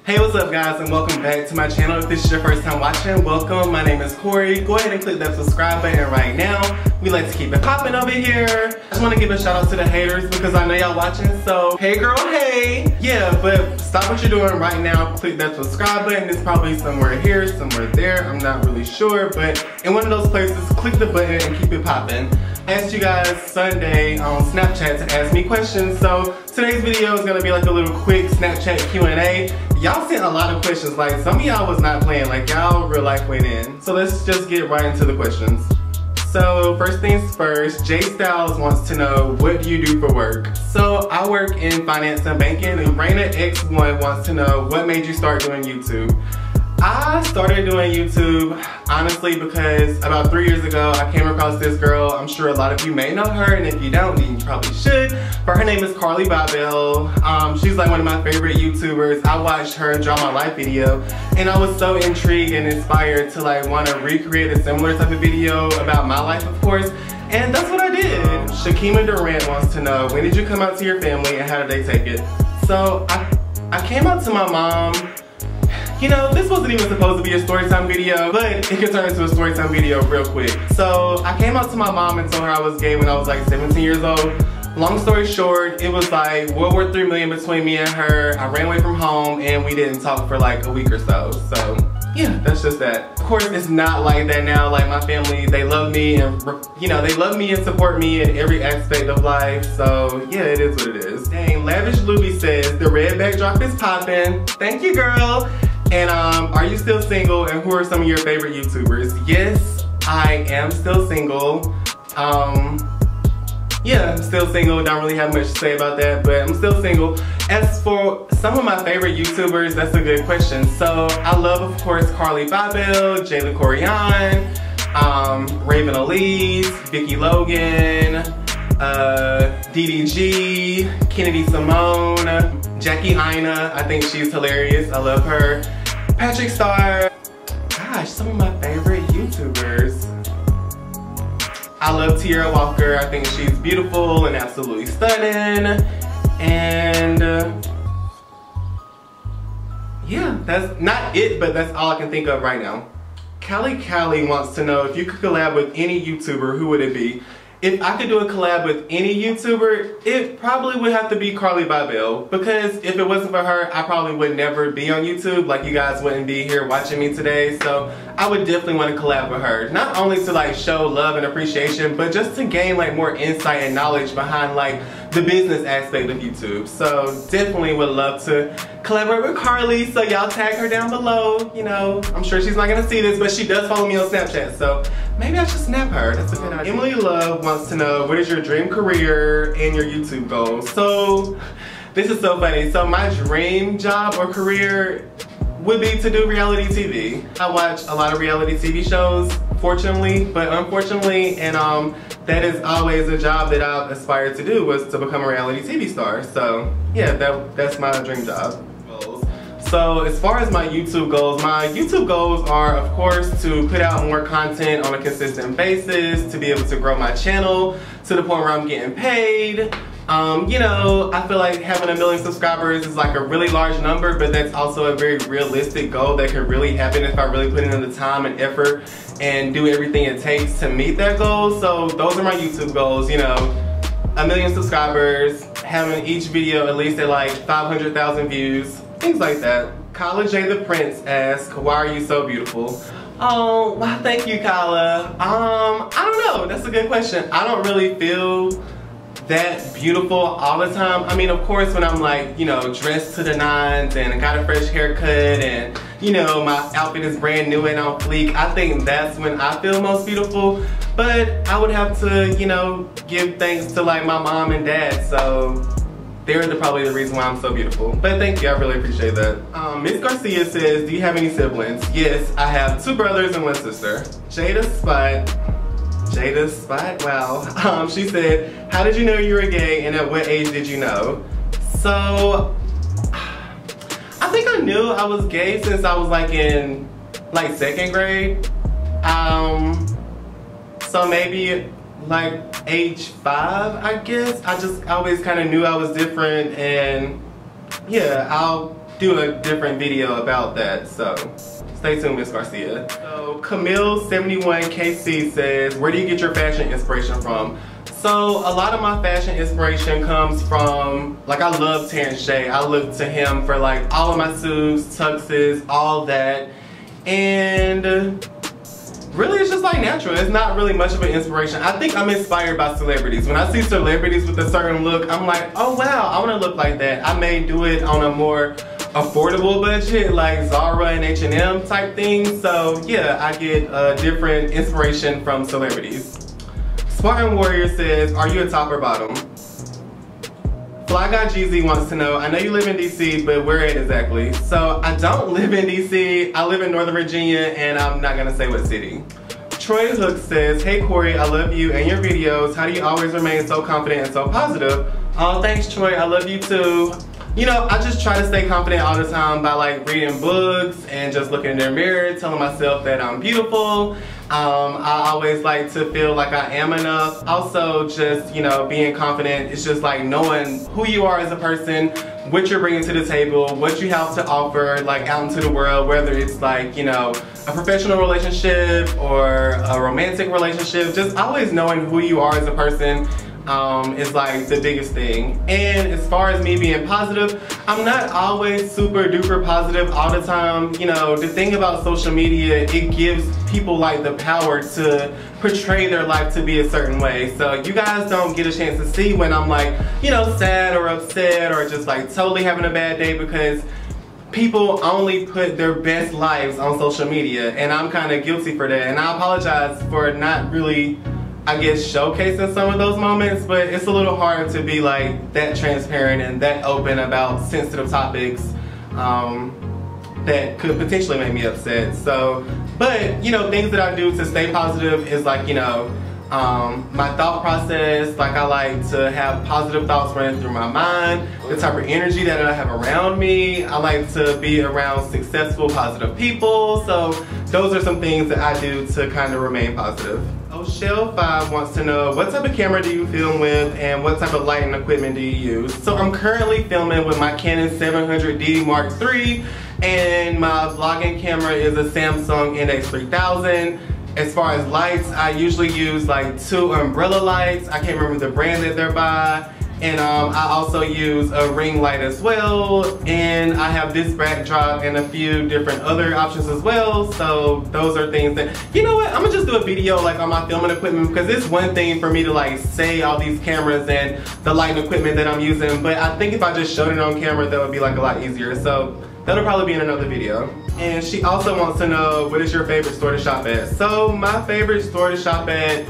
Hey, what's up guys, and welcome back to my channel. If this is your first time watching, welcome. My name is Corey. Go ahead and click that subscribe button right now. We like to keep it popping over here. I just want to give a shout out to the haters because I know y'all watching, so hey girl, hey. Yeah, but stop what you're doing right now. Click that subscribe button. It's probably somewhere here, somewhere there. I'm not really sure, but in one of those places, click the button and keep it popping. I asked you guys Sunday on Snapchat to ask me questions, so today's video is gonna be like a little quick Snapchat Q&A. Y'all sent a lot of questions, like some of y'all was not playing, like y'all real life went in. So let's just get right into the questions. So first things first, Jay Styles wants to know, what do you do for work? So I work in finance and banking, and Raina X1 wants to know, what made you start doing YouTube? I started doing YouTube honestly because about 3 years ago I came across this girl. I'm sure a lot of you may know her, and if you don't, then you probably should. But her name is Carly Babel. She's like one of my favorite YouTubers. I watched her Draw My Life video, and I was so intrigued and inspired to like want to recreate a similar type of video about my life, of course. And that's what I did. Shakima Durant wants to know, when did you come out to your family and how did they take it? So I came out to my mom. You know, this wasn't even supposed to be a storytime video, but it could turn into a storytime video real quick. So I came out to my mom and told her I was gay when I was like 17 years old. Long story short, it was like World War III million between me and her. I ran away from home and we didn't talk for like a week or so. So yeah, that's just that. Of course, it's not like that now. Like my family, they love me and you know, they love me and support me in every aspect of life. So yeah, it is what it is. Dang, Lavish Luby says, the red backdrop is popping. Thank you, girl. And are you still single, and who are some of your favorite YouTubers? Yes, I am still single. Yeah, I'm still single. Don't really have much to say about that, but I'm still single. As for some of my favorite YouTubers, that's a good question. So I love, of course, Carly Babel, Jayla Corian, Raven Elise, Vicky Logan, DDG, Kennedy Simone, Jackie Ina. I think she's hilarious. I love her. Patrick Star. Gosh, some of my favorite YouTubers. I love Tierra Walker. I think she's beautiful and absolutely stunning. And yeah, that's not it, but that's all I can think of right now. Callie wants to know, if you could collab with any YouTuber, who would it be? If I could do a collab with any YouTuber, it probably would have to be Carly Babel, because if it wasn't for her, I probably would never be on YouTube. Like, you guys wouldn't be here watching me today. So I would definitely want to collab with her. Not only to like show love and appreciation, but just to gain like more insight and knowledge behind like the business aspect of YouTube. So definitely would love to collaborate with Carly. So y'all tag her down below. You know, I'm sure she's not gonna see this, but she does follow me on Snapchat. So maybe I should snap her. That's a good idea. Emily Love wants to know, what is your dream career and your YouTube goals? So this is so funny. So my dream job or career would be to do reality TV. I watch a lot of reality TV shows, fortunately, but unfortunately, and that is always a job that I've aspired to do, was to become a reality TV star. So yeah, that's my dream job. So as far as my YouTube goals are, of course, to put out more content on a consistent basis, to be able to grow my channel to the point where I'm getting paid. You know, I feel like having 1 million subscribers is like a really large number, but that's also a very realistic goal that could really happen if I really put in the time and effort and do everything it takes to meet that goal. So those are my YouTube goals, you know, 1 million subscribers, having each video at least at like 500,000 views, things like that. Kyla J the Prince asks, why are you so beautiful? Oh, wow, thank you, Kyla. I don't know, that's a good question. I don't really feel that beautiful all the time. I mean, of course, when I'm like, you know, dressed to the nines and got a fresh haircut and, you know, my outfit is brand new and on fleek, I think that's when I feel most beautiful. But I would have to, you know, give thanks to like my mom and dad. So they're probably the reason why I'm so beautiful. But thank you, I really appreciate that. Miss Garcia says, do you have any siblings? Yes, I have 2 brothers and 1 sister. Jada Spot, wow. She said, how did you know you were gay and at what age did you know? So, I think I knew I was gay since I was like in like 2nd grade. So maybe like age 5, I guess. I just always kind of knew I was different, and yeah, I'll do a different video about that, so stay tuned, Miss Garcia. So Camille71KC says, where do you get your fashion inspiration from? So a lot of my fashion inspiration comes from, like, I love Terrence J. I look to him for like all of my suits, tuxes, all that. And really it's just like natural. It's not really much of an inspiration. I think I'm inspired by celebrities. When I see celebrities with a certain look, I'm like, oh wow, I wanna look like that. I may do it on a more affordable budget, like Zara and H&M type thing. So yeah, I get different inspiration from celebrities. Spartan Warrior says, are you a top or bottom? Fly Guy Jeezy wants to know, I know you live in DC, but where at exactly? So I don't live in DC, I live in Northern Virginia, and I'm not gonna say what city. Troy Hook says, hey Corey, I love you and your videos. How do you always remain so confident and so positive? Oh, thanks Troy, I love you too. You know, I just try to stay confident all the time by like reading books and just looking in the mirror, telling myself that I'm beautiful. I always like to feel like I am enough. Also, just, you know, being confident. It's just like knowing who you are as a person, what you're bringing to the table, what you have to offer, like out into the world, whether it's like, you know, a professional relationship or a romantic relationship. Just always knowing who you are as a person is like the biggest thing. And as far as me being positive, I'm not always super duper positive all the time. You know, the thing about social media, it gives people like the power to portray their life to be a certain way. So you guys don't get a chance to see when I'm like, you know, sad or upset or just like totally having a bad day, because people only put their best lives on social media, and I'm kind of guilty for that. And I apologize for not really, I guess, showcasing some of those moments, but it's a little hard to be like that transparent and that open about sensitive topics that could potentially make me upset. So, but you know, things that I do to stay positive is like, you know, my thought process. Like, I like to have positive thoughts running through my mind, the type of energy that I have around me. I like to be around successful, positive people. So those are some things that I do to kind of remain positive. Shell5 wants to know, what type of camera do you film with and what type of lighting equipment do you use? So I'm currently filming with my Canon 700D Mark III, and my vlogging camera is a Samsung NX3000. As far as lights, I usually use like 2 umbrella lights. I can't remember the brand that they're by. And I also use a ring light as well. And I have this backdrop and a few different other options as well. So those are things that, you know what, I'm gonna just do a video like on my filming equipment, because it's one thing for me to like say all these cameras and the lighting equipment that I'm using, but I think if I just showed it on camera, that would be like a lot easier. So that'll probably be in another video. And she also wants to know, what is your favorite store to shop at? So my favorite store to shop at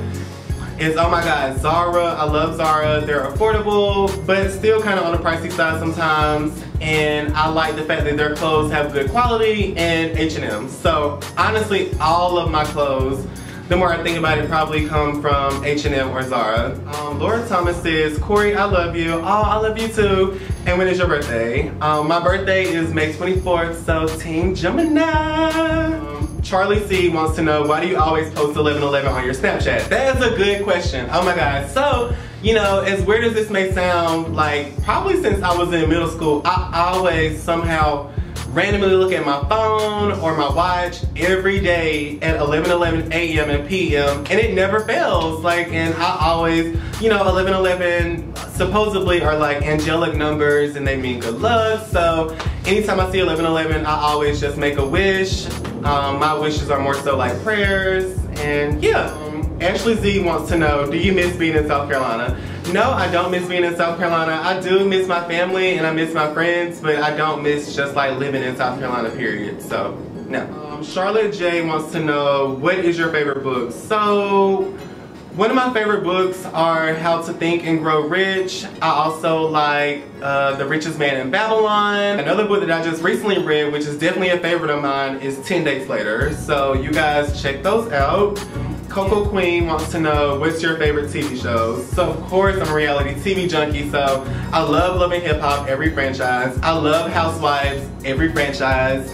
is, oh my god, Zara. I love Zara. They're affordable, but still kind of on the pricey side sometimes. And I like the fact that their clothes have good quality, and H&M. So honestly, all of my clothes, the more I think about it, probably come from H&M or Zara. Laura Thomas says, Corey, I love you. Oh, I love you too. And when is your birthday? My birthday is May 24th, so Team Gemini. Charlie C wants to know, why do you always post 11/11 on your Snapchat? That is a good question. Oh my god. So, you know, as weird as this may sound, like probably since I was in middle school, I always somehow randomly look at my phone or my watch every day at 11:11 a.m. and p.m. and it never fails. Like, and I always, you know, 11:11 supposedly are like angelic numbers and they mean good luck. So anytime I see 11:11, I always just make a wish. My wishes are more so like prayers, and yeah. Ashley Z wants to know, do you miss being in South Carolina? No, I don't miss being in South Carolina. I do miss my family and I miss my friends, but I don't miss just like living in South Carolina, period. So, no. Charlotte J wants to know, what is your favorite book? So, one of my favorite books are How to Think and Grow Rich. I also like The Richest Man in Babylon. Another book that I just recently read, which is definitely a favorite of mine, is 10 Dates Later. So you guys check those out. Coco Queen wants to know, what's your favorite TV shows? So of course I'm a reality TV junkie, so I love Love and Hip Hop, every franchise. I love Housewives, every franchise.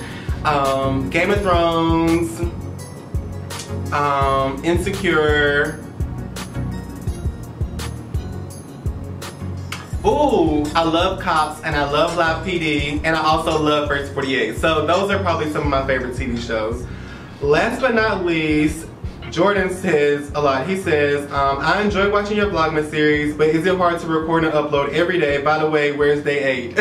Game of Thrones, Insecure. Ooh, I love Cops and I love Live PD and I also love First 48. So those are probably some of my favorite TV shows. Last but not least, Jordan says a lot. He says, I enjoy watching your Vlogmas series, but is it hard to record and upload every day? By the way, where's day 8?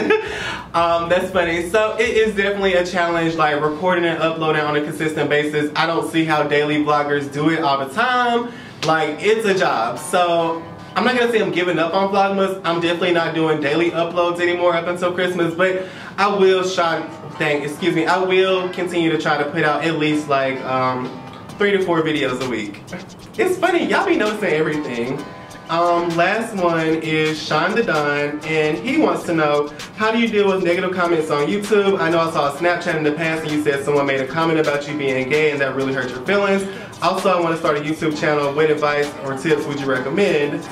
That's funny. So it is definitely a challenge, like recording and uploading on a consistent basis. I don't see how daily vloggers do it all the time. Like, it's a job. So I'm not gonna say I'm giving up on Vlogmas. I'm definitely not doing daily uploads anymore up until Christmas, but I will I will continue to try to put out at least like 3 to 4 videos a week. It's funny, y'all be noticing everything. Last one is Sean the Don, and he wants to know, how do you deal with negative comments on YouTube? I know I saw a Snapchat in the past and you said someone made a comment about you being gay and that really hurt your feelings. Also, I want to start a YouTube channel. What advice or tips would you recommend?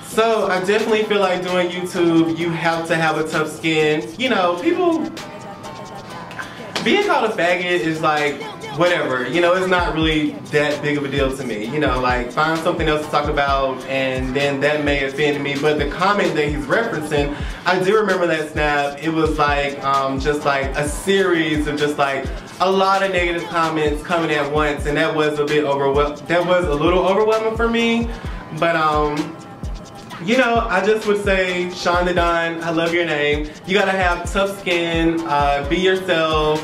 So, I definitely feel like doing YouTube, you have to have a tough skin. You know, people, being called a faggot is like, whatever, you know, it's not really that big of a deal to me. You know, like, find something else to talk about and then that may offend me. But the comment that he's referencing, I do remember that snap. It was like, just like a series of just like a lot of negative comments coming at once, and that was a bit little overwhelming for me. But you know, I just would say, Sean the Don, I love your name. You gotta have tough skin, be yourself,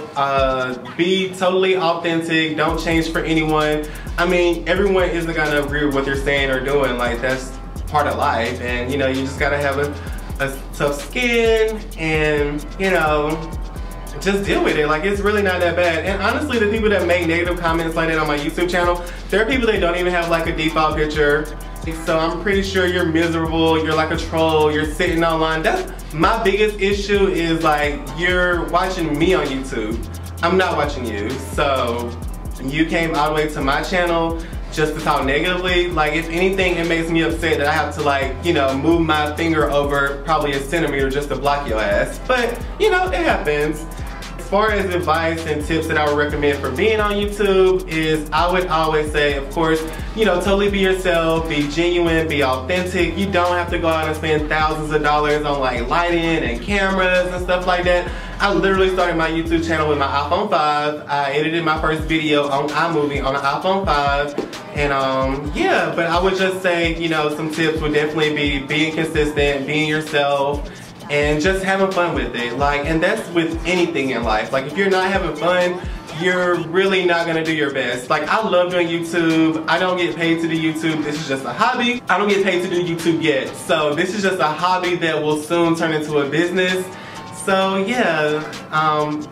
be totally authentic, don't change for anyone. I mean, everyone isn't gonna agree with what you're saying or doing, like that's part of life. And you know, you just gotta have a tough skin and, you know, just deal with it. Like, it's really not that bad. And honestly, the people that make negative comments like that on my YouTube channel, there are people that don't even have like a default picture. So I'm pretty sure you're miserable, you're like a troll, you're sitting online. That's my biggest issue, is like, you're watching me on YouTube. I'm not watching you. So you came all the way to my channel just to talk negatively. Like, if anything, it makes me upset that I have to, like, you know, move my finger over probably a centimeter just to block your ass. But, you know, it happens. As far as advice and tips that I would recommend for being on YouTube is, I would always say, of course, you know, totally be yourself, be genuine, be authentic. You don't have to go out and spend thousands of dollars on like lighting and cameras and stuff like that. I literally started my YouTube channel with my iPhone 5. I edited my first video on iMovie on an iPhone 5. And yeah, but I would just say, you know, some tips would definitely be being consistent, being yourself, and just having fun with it. Like, and that's with anything in life. Like, if you're not having fun, you're really not gonna do your best. Like, I love doing YouTube. I don't get paid to do YouTube. This is just a hobby. I don't get paid to do YouTube yet. So this is just a hobby that will soon turn into a business. So yeah,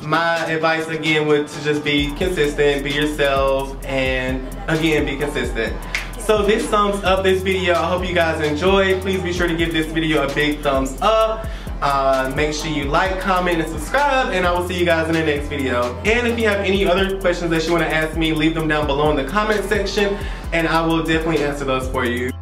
my advice again would to just be consistent, be yourself, and again, be consistent. So this sums up this video. I hope you guys enjoyed. Please be sure to give this video a big thumbs up. Make sure you like, comment, and subscribe, and I will see you guys in the next video. And if you have any other questions that you want to ask me, leave them down below in the comment section, and I will definitely answer those for you.